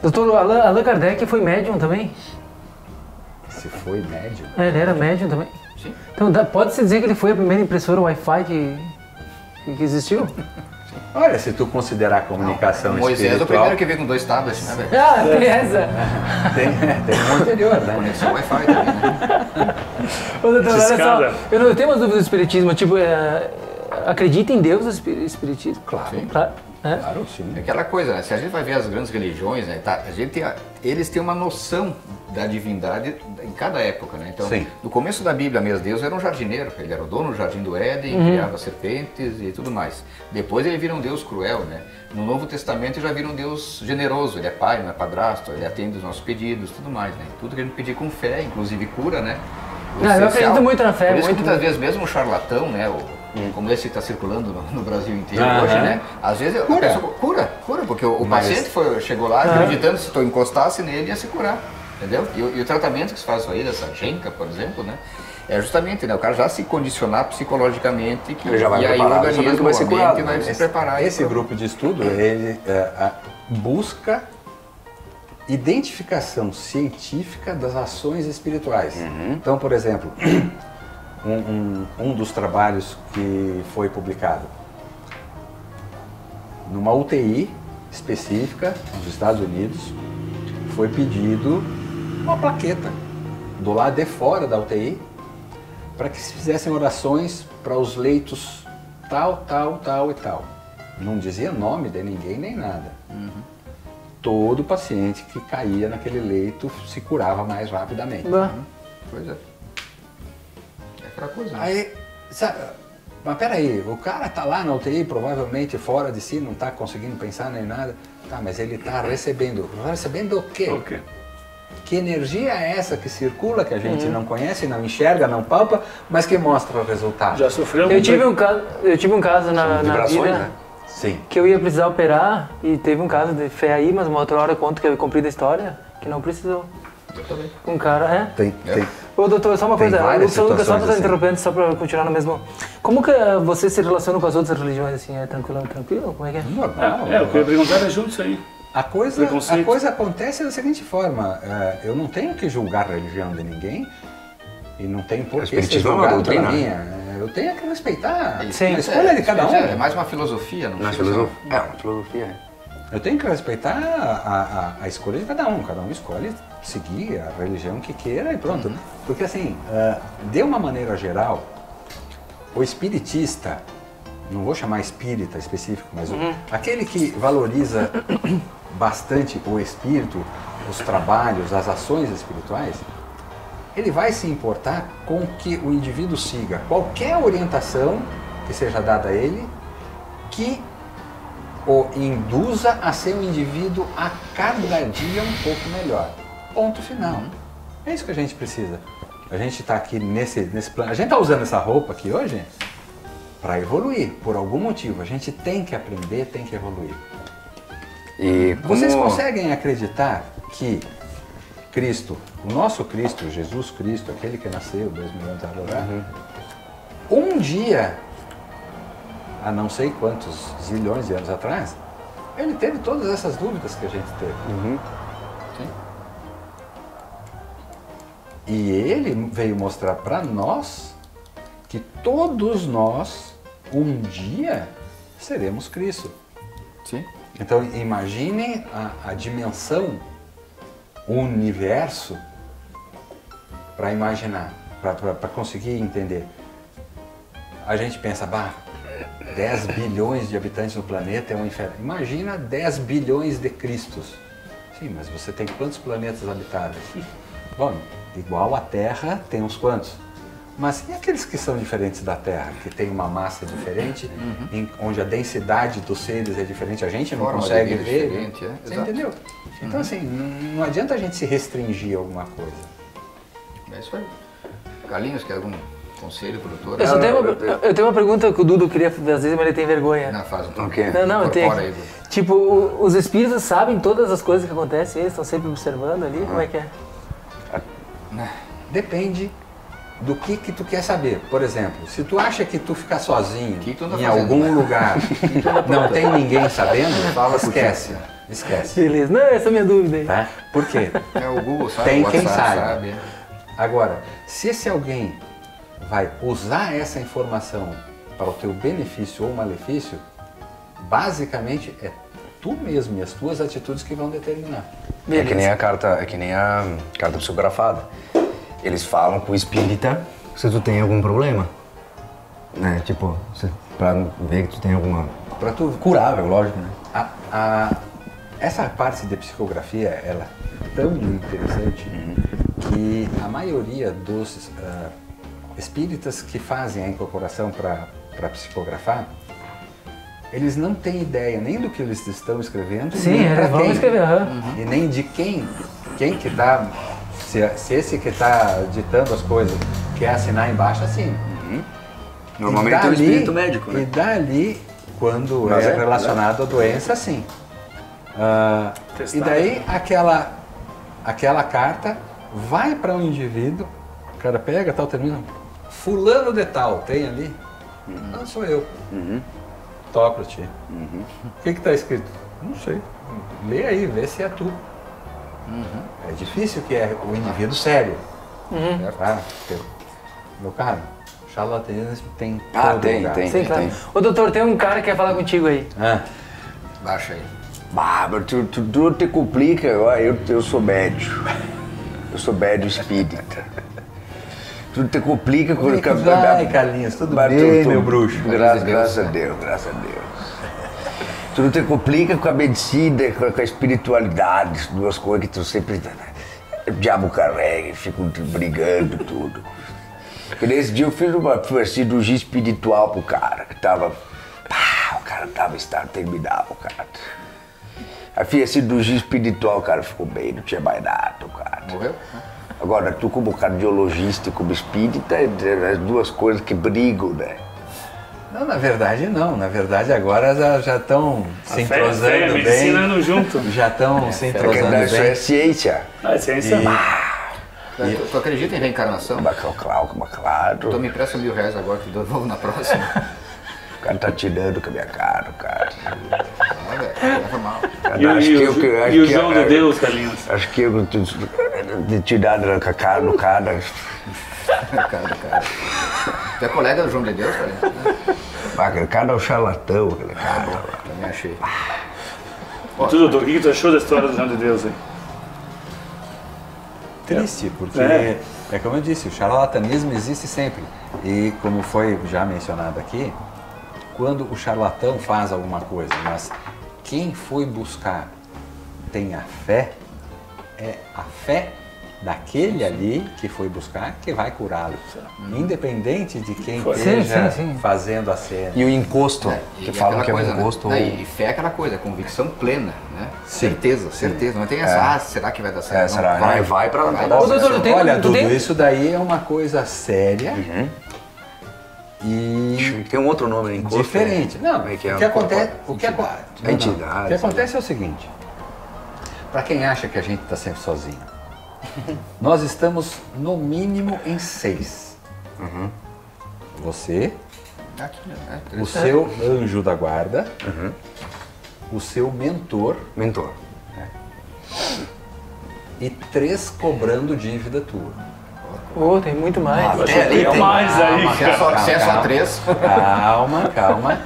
Doutor Allan Kardec foi médium também? Se foi médium? Ele era médium também? Sim. Então pode-se dizer que ele foi a primeira impressora Wi-Fi que existiu? Olha, se tu considerar a comunicação Moisés é o espiritual... primeiro que veio com 2 tablets, né, velho? Tem essa. Tem um anterior, né? Conexão Wi-Fi também, né? Ô, doutor, olha Discada. só, eu tenho umas dúvidas do espiritismo, tipo, acredita em Deus o espiritismo? Claro. Claro. É? Claro, sim. É aquela coisa, né? Se a gente vai ver as grandes religiões, né? Eles têm uma noção da divindade em cada época, né? Então, Sim. no começo da Bíblia mesmo, Deus era um jardineiro, ele era o dono do jardim do Éden, criava serpentes e tudo mais. Depois ele vira um Deus cruel, né? No Novo Testamento ele já vira um Deus generoso, ele é pai, não é padrasto, ele atende os nossos pedidos, tudo mais, né? Tudo que a gente pedir com fé, inclusive cura, né? O Eu essencial. acredito muito na fé. Por isso que muito. muitas vezes mesmo um charlatão, né? Como esse que está circulando no Brasil inteiro hoje, né? Às vezes a pessoa cura, porque o paciente chegou lá acreditando que se tu encostasse nele ia se curar, entendeu? E o tratamento que se faz aí, dessa genca, por exemplo, né? É justamente, né? O cara já se condicionar psicologicamente que Ele já vai e aí o preparado, sabendo organismo que vai ser curado, vai né? se preparar. Esse grupo de estudo, ele busca identificação científica das ações espirituais. Então, por exemplo, um dos trabalhos que foi publicado numa UTI específica nos Estados Unidos, foi pedido uma plaqueta do lado de fora da UTI para que se fizessem orações para os leitos tal, tal, tal e tal. Não dizia nome de ninguém nem nada. Todo paciente que caía naquele leito se curava mais rapidamente. Pois é. É aquela coisa, né? Aí, sabe, mas peraí, o cara tá lá na UTI, provavelmente fora de si, não tá conseguindo pensar nem nada. Tá, mas ele tá recebendo. Recebendo o quê? O quê? Que energia é essa que circula, que a gente não conhece, não enxerga, não palpa, mas que mostra o resultado? Já sofreu Eu tive um caso na vibrações, vida né? Sim. que eu ia precisar operar e teve um caso de fé aí, mas uma outra hora eu conto que eu comprei da história que não precisou. Eu também. Um cara, Tem. Ô doutor, só uma Tem coisa, várias o São Lucas só situações está assim. interrompendo só para continuar no mesmo. Como que você se relaciona com as outras religiões assim? É tranquilo? Como é que é? Normal. o que eu ia perguntar era junto isso aí. A coisa Preconceito. acontece da seguinte forma, eu não tenho que julgar a religião de ninguém e não tenho por que ser Espiritismo é uma julgado pela doutrina, minha. Eu tenho que respeitar Sim. a escolha de cada um. É mais uma filosofia, não Na fica filosofia. só- É, uma filosofia. Eu tenho que respeitar a escolha de cada um escolhe seguir a religião que queira e pronto. Porque assim, de uma maneira geral, o espiritista, não vou chamar espírita específico, mas aquele que valoriza bastante o espírito, os trabalhos, as ações espirituais, ele vai se importar com que o indivíduo siga qualquer orientação que seja dada a ele, que o induza a ser um indivíduo a cada dia um pouco melhor. Ponto final. É isso que a gente precisa. A gente está aqui nesse plano. A gente está usando essa roupa aqui hoje para evoluir, por algum motivo. A gente tem que aprender, tem que evoluir. E Vocês conseguem acreditar que Cristo, o nosso Cristo, Jesus Cristo, aquele que nasceu 2000 anos atrás, um dia, há não sei quantos zilhões de anos atrás, ele teve todas essas dúvidas que a gente teve. Sim. E ele veio mostrar para nós que todos nós, um dia, seremos Cristo. Sim. Então imaginem a dimensão, o universo, para imaginar, para conseguir entender. A gente pensa, 10 bilhões de habitantes no planeta é um inferno. Imagina 10 bilhões de Cristos. Sim, mas você tem quantos planetas habitáveis? Bom, igual a Terra tem uns quantos. Mas e aqueles que são diferentes da Terra, que tem uma massa diferente, onde a densidade dos seres é diferente, a gente não consegue ver. Você entendeu? Então assim, não adianta a gente se restringir a alguma coisa. É isso aí. Carlinhos, quer algum conselho, produtor? Eu tenho uma pergunta que o Dudu queria fazer, às vezes, mas ele tem vergonha. Não, faz um quê? Não, eu tenho. Aí, tipo, os espíritos sabem todas as coisas que acontecem, eles estão sempre observando ali, como é que é? Depende do que tu quer saber. Por exemplo, se tu acha que tu ficar sozinho em algum lugar, não tem ninguém sabendo, esquece. Esquece. Beleza, não, essa é a minha dúvida aí. Tá? Por quê? É o Google, sabe? Tem o quem WhatsApp, sabe. Agora, se esse alguém vai usar essa informação para o teu benefício ou malefício, basicamente é tu mesmo e as tuas atitudes que vão determinar. É que nem a carta psicografada. Eles falam com o espírita se tu tem algum problema, né? Tipo, pra ver que tu tem alguma... Pra tu... Curável, lógico, né? Essa parte de psicografia, ela é tão interessante que a maioria dos espíritas que fazem a incorporação para psicografar, eles não têm ideia nem do que eles estão escrevendo, sim, nem para quem, escrever, e nem de quem que está, se esse que está ditando as coisas quer assinar embaixo, assim. Normalmente é o espírito médico, né? E dali, quando é relacionado à doença, sim. E daí aquela carta vai para um indivíduo, o cara pega, tal, termina, fulano de tal, tem ali? Não, sou eu. Toca pra ti. O que está escrito? Não sei. Lê aí, vê se é tu. É difícil que é o indivíduo sério. Meu caro, charlatanismo tem todo lugar. Tem. Ô doutor, tem um cara que quer falar contigo aí. Baixa aí. Mas tu te complica, eu sou médio. Eu sou médio espírita. Tu te complica com... Vai, Carlinhos, tudo bem, meu bruxo? Graças a Deus. Tu não te complica com a medicina, com a espiritualidade, duas coisas que tu sempre... O diabo carrega e fica brigando tudo. Porque nesse dia eu fiz uma cirurgia espiritual pro cara, que tava... o cara tava em estado terminal, cara. Aí fiz a cirurgia espiritual, o cara ficou bem, não tinha mais nada, cara. Morreu? Agora, tu como cardiologista e como espírita, as duas coisas que brigam, né? Não, na verdade não. Na verdade agora já estão se entrosando bem. bem. Medicina junto. Já estão se entrosando bem. Isso é ciência. É ciência. Tu acredita em reencarnação? Claro. Então me empresta R$1.000 agora que eu devolvo na próxima. O cara tá tirando com a minha cara, cara. Velho, leva mal. E o João de Deus, Carlinhos? Acho que eu de tirar com a cara do cara. Cara. Tu é colega do João de Deus, cara? Aquele cara é um charlatão, aquele cara. Também achei. E tu, doutor, o que tu achou da história do João de Deus aí? triste, porque é como eu disse, o charlatanismo existe sempre. E como foi já mencionado aqui, quando o charlatão faz alguma coisa, mas quem foi buscar tem a fé, é a fé daquele ali que foi buscar que vai curá-lo. Independente de quem esteja fazendo a cena. E o encosto, que falam que é coisa, um encosto... E fé é aquela coisa, convicção plena, né? Sim. Certeza. Não tem essa, será que vai dar certo? Não, será? Vai pra lá. Ô, doutor, Olha, tudo isso daí é uma coisa séria e tem um outro nome, né? Encosto. diferente. Não, Como é que é? o que acontece... O que Entidade. O que acontece é o seguinte, para quem acha que a gente está sempre sozinho, nós estamos no mínimo em 6. Você, o seu anjo da guarda, o seu mentor e 3 cobrando dívida tua. Ô, tem muito mais. Tem mais aí, cara. Se é só 3. Calma.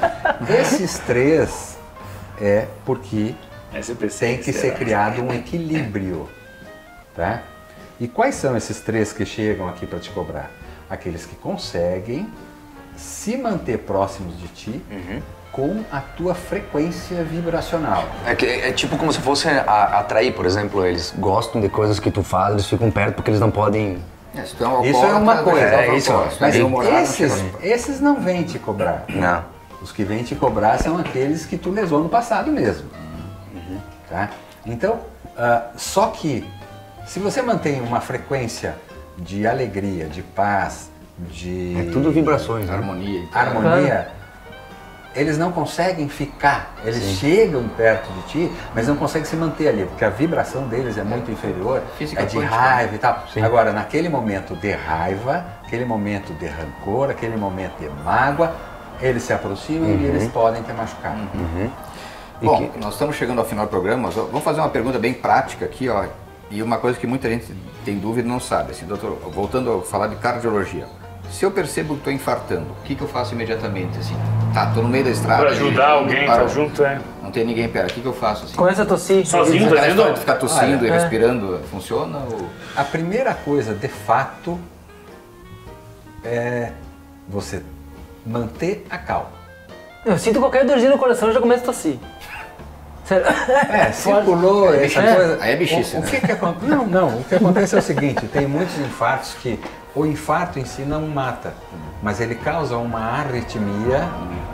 Esses 3 é porque SPC, tem que ser criado um equilíbrio, tá? E quais são esses 3 que chegam aqui para te cobrar? Aqueles que conseguem se manter próximos de ti com a tua frequência vibracional. É tipo como se fosse atrair, por exemplo, eles gostam de coisas que tu faz, eles ficam perto porque eles não podem... Isso é uma coisa. Mas Mas esses não vêm te cobrar. Não. Os que vêm te cobrar são aqueles que tu lesou no passado mesmo. Tá? Então, só que se você mantém uma frequência de alegria, de paz, de... É tudo vibrações, né? harmonia, eles não conseguem ficar, eles chegam perto de ti, mas não conseguem se manter ali, porque a vibração deles é muito inferior, Física é de quântica. raiva e tal. Agora, naquele momento de raiva, aquele momento de rancor, aquele momento de mágoa, eles se aproximam e eles podem te machucar. Bom, nós estamos chegando ao final do programa, vamos fazer uma pergunta bem prática aqui, ó, e uma coisa que muita gente tem dúvida e não sabe, assim, doutor, voltando a falar de cardiologia, se eu percebo que estou infartando, o que eu faço imediatamente, assim? Tá, tô no meio da estrada. Pra ajudar alguém, tá junto, Não tem ninguém perto, o que eu faço, assim? Começa a tossir. Sozinho, tá Aquela vendo? história de ficar tossindo e Olha, respirando, funciona? Ou... A primeira coisa, de fato, é você manter a calma. Eu sinto qualquer dorzinha no coração e já começo a tossir. Sério. Circulou essa coisa. Aí é bichice, O né? que acontece? Não, o que acontece é o seguinte, tem muitos infartos que o infarto em si não mata, mas ele causa uma arritmia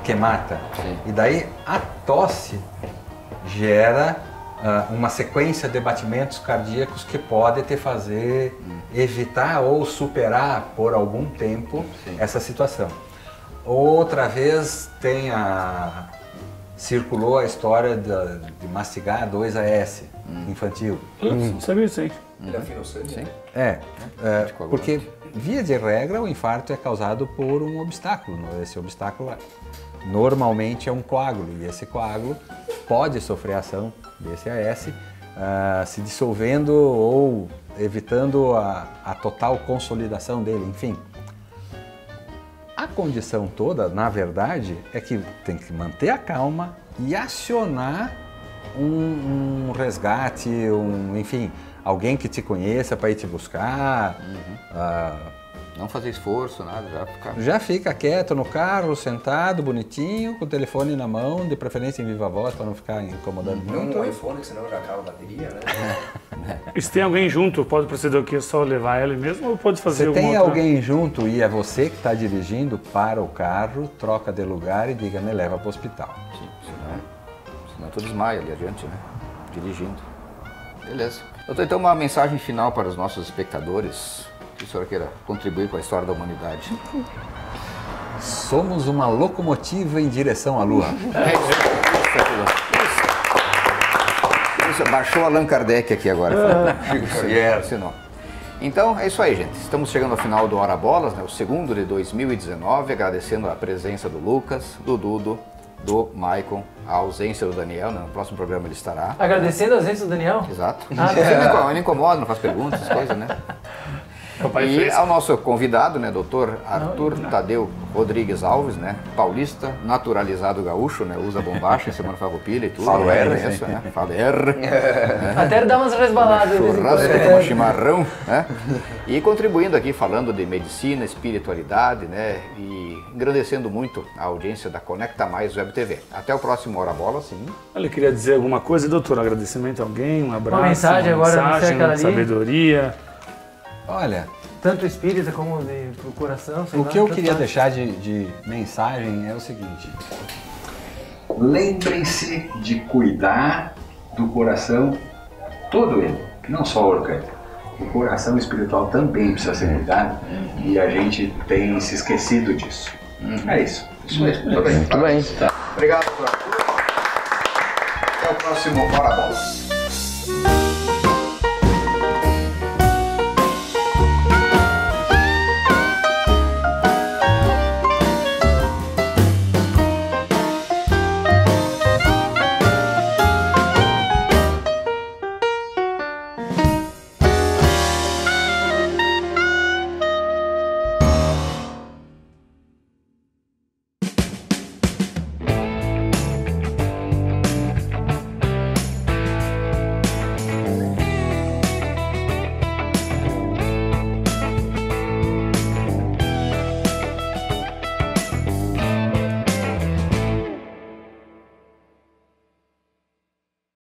que mata. Sim. E daí a tosse gera uma sequência de batimentos cardíacos que pode te fazer evitar ou superar por algum tempo essa situação. Outra vez circulou a história de mastigar 2AS infantil. Sabia isso aí. Ele afina o sangue, sim. Porque via de regra o infarto é causado por um obstáculo. Esse obstáculo normalmente é um coágulo e esse coágulo pode sofrer ação desse AS, se dissolvendo ou evitando a total consolidação dele, enfim. A condição toda, na verdade, é que tem que manter a calma e acionar um resgate, enfim, alguém que te conheça para ir te buscar. Não fazer esforço, nada, Já fica quieto no carro, sentado, bonitinho, com o telefone na mão, de preferência em viva voz, para não ficar incomodando muito. Não um iPhone, que senão já acaba a bateria, né? E se tem alguém junto, pode proceder o quê? Só levar ele mesmo ou pode fazer Se alguma tem outra? alguém junto e é você que está dirigindo, para o carro, troca de lugar e diga, me leva para o hospital. Sim, senão tu desmaia ali adiante, né? Dirigindo. Beleza. Doutor, então uma mensagem final para os nossos espectadores, que o senhor queira contribuir com a história da humanidade. Somos uma locomotiva em direção à Lua. Isso, baixou Allan Kardec aqui agora. Chico Xavier. Assinou. Então é isso aí, gente. Estamos chegando ao final do Hora Bolas, né? O segundo de 2019, agradecendo a presença do Lucas, do Dudo, do Maicon, a ausência do Daniel, né? No próximo programa ele estará. Agradecendo a ausência do Daniel? Exato. Ah, Ele incomoda, não faz perguntas, essas coisas, né? Papai E fresco. ao nosso convidado, né, doutor Arthur Tadeu Rodrigues Alves, né, paulista, naturalizado gaúcho, né, usa bombacha, semana farroupilha e tudo. Fala né, R, isso, né, fala R. Até dá umas resbaladas. de vez em Churrasco quando. com chimarrão, né? E contribuindo aqui, falando de medicina, espiritualidade, né? E engrandecendo muito a audiência da Conecta Mais Web TV. Até o próximo Hora Bola, sim. Olha, eu queria dizer alguma coisa, doutor. Agradecimento a alguém, um abraço, mensagem agora, não sei aquela ali. sabedoria. Olha, Tanto espírita como pro coração. sei o lá, que eu tanto queria faz. deixar de mensagem é o seguinte: lembrem-se de cuidar do coração todo ele, não só o orgânico. O coração espiritual também precisa ser cuidado e a gente tem se esquecido disso. É isso. Isso mesmo. Muito bem. Muito bem. Obrigado, doutor Arthur. Até o próximo Hora Bola.